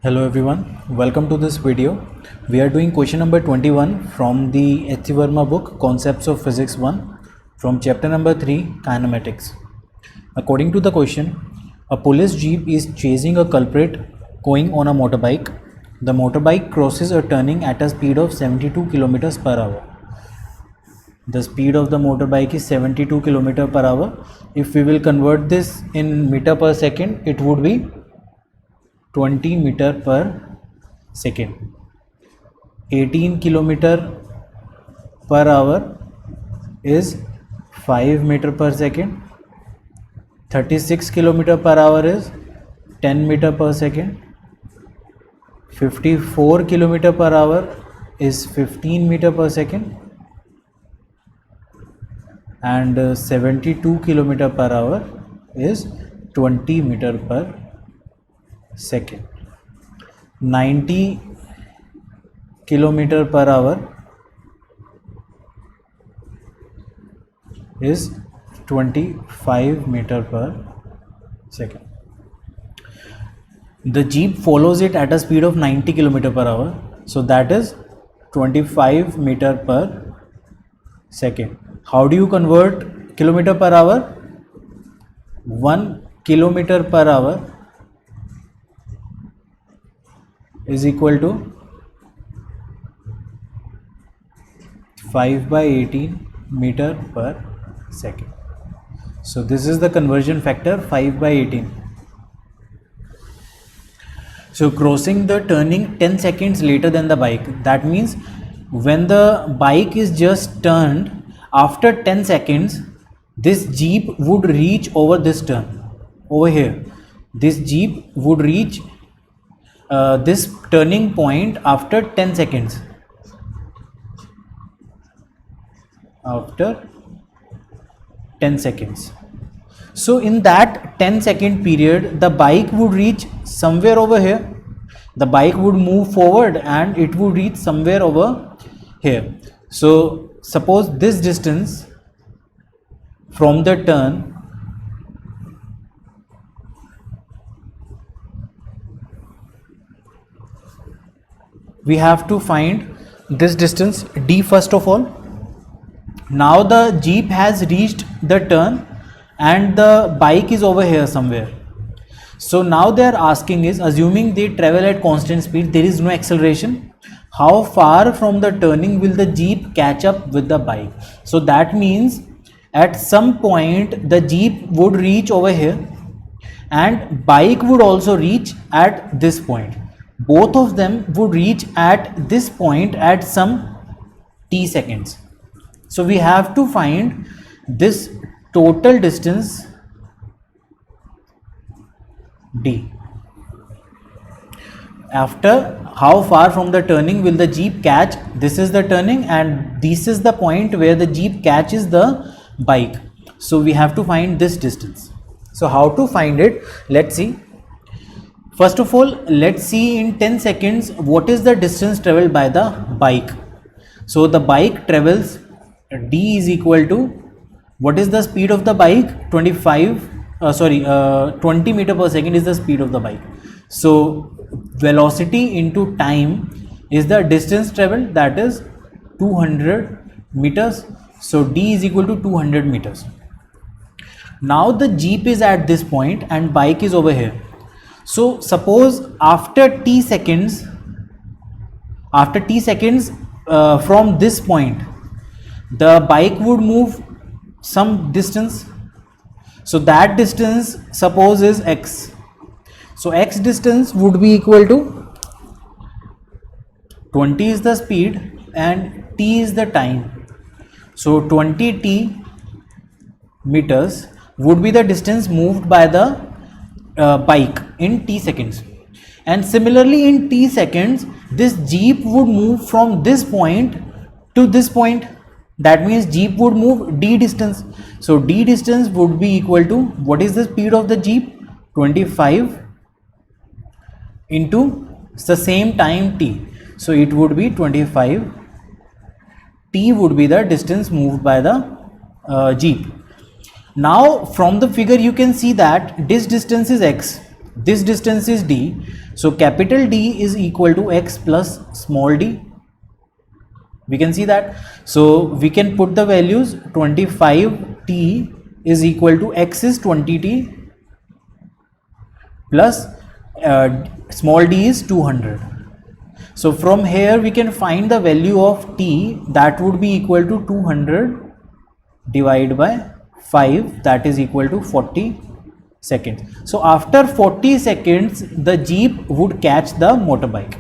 Hello everyone, welcome to this video. We are doing question number 21 from the H.C. Verma book Concepts of Physics 1 from chapter number 3 Kinematics. According to the question, a police jeep is chasing a culprit going on a motorbike. The motorbike crosses a turning at a speed of 72 km per hour. The speed of the motorbike is 72 km per hour. If we will convert this in meter per second, it would be 20 meter per second. 18 kilometer per hour is 5 meter per second. 36 kilometer per hour is 10 meter per second. 54 kilometer per hour is 15 meter per second, and 72 kilometer per hour is 20 meter per second. 90 kilometer per hour is 25 meter per second. The jeep follows it at a speed of 90 kilometer per hour, so that is 25 meter per second. How do you convert kilometer per hour? 1 kilometer per hour is equal to 5 by 18 meter per second. So this is the conversion factor, 5 by 18. So crossing the turning 10 seconds later than the bike. That means when the bike is just turned, after 10 seconds, this jeep would reach over this turn. Over here, this jeep would reach this turning point after 10 seconds. After 10 seconds. So in that 10-second period, the bike would reach somewhere over here. The bike would move forward and it would reach somewhere over here. So suppose this distance from the turn we have to find this distance d first of all. Now the jeep has reached the turn and the bike is over here somewhere. So now they are asking is, assuming they travel at constant speed, there is no acceleration, how far from the turning will the jeep catch up with the bike? So that means at some point the jeep would reach over here and bike would also reach at this point. Both of them would reach at this point at some t seconds. So we have to find this total distance d. After how far from the turning will the jeep catch? This is the turning and this is the point where the jeep catches the bike. So we have to find this distance. So how to find it? Let's see. First of all, let's see in 10 seconds what is the distance traveled by the bike. So the bike travels, d is equal to, what is the speed of the bike? 20 meter per second is the speed of the bike. So velocity into time is the distance traveled, that is 200 meters. So d is equal to 200 meters. Now the jeep is at this point and bike is over here. So suppose after t seconds from this point, the bike would move some distance. So that distance suppose is x. So x distance would be equal to 20 is the speed and t is the time. So 20 t meters would be the distance moved by the bike in t seconds. And similarly in t seconds, this jeep would move from this point to this point. That means jeep would move d distance. So d distance would be equal to, what is the speed of the jeep? 25 into the same time t. So it would be 25. T would be the distance moved by the jeep. Now from the figure you can see that this distance is x this distance is d, so capital D is equal to x plus small d. We can see that, so we can put the values. 25t is equal to x is 20t plus small d is 200. So from here we can find the value of t, that would be equal to 200 divided by 5, that is equal to 40 seconds. So after 40 seconds the jeep would catch the motorbike,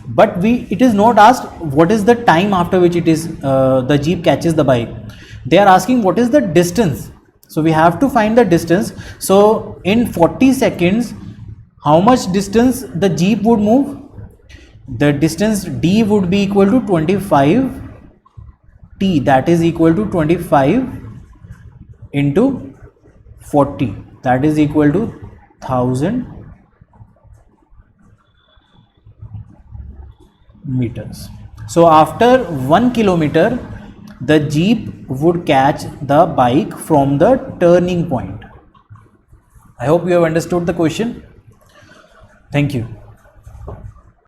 but it is not asked what is the time after which it is the jeep catches the bike. They are asking what is the distance. So we have to find the distance. So in 40 seconds how much distance the jeep would move? The distance d would be equal to 25t, that is equal to 25 into 40, that is equal to 1000 meters. So after 1 kilometer the jeep would catch the bike from the turning point. I hope you have understood the question. Thank you.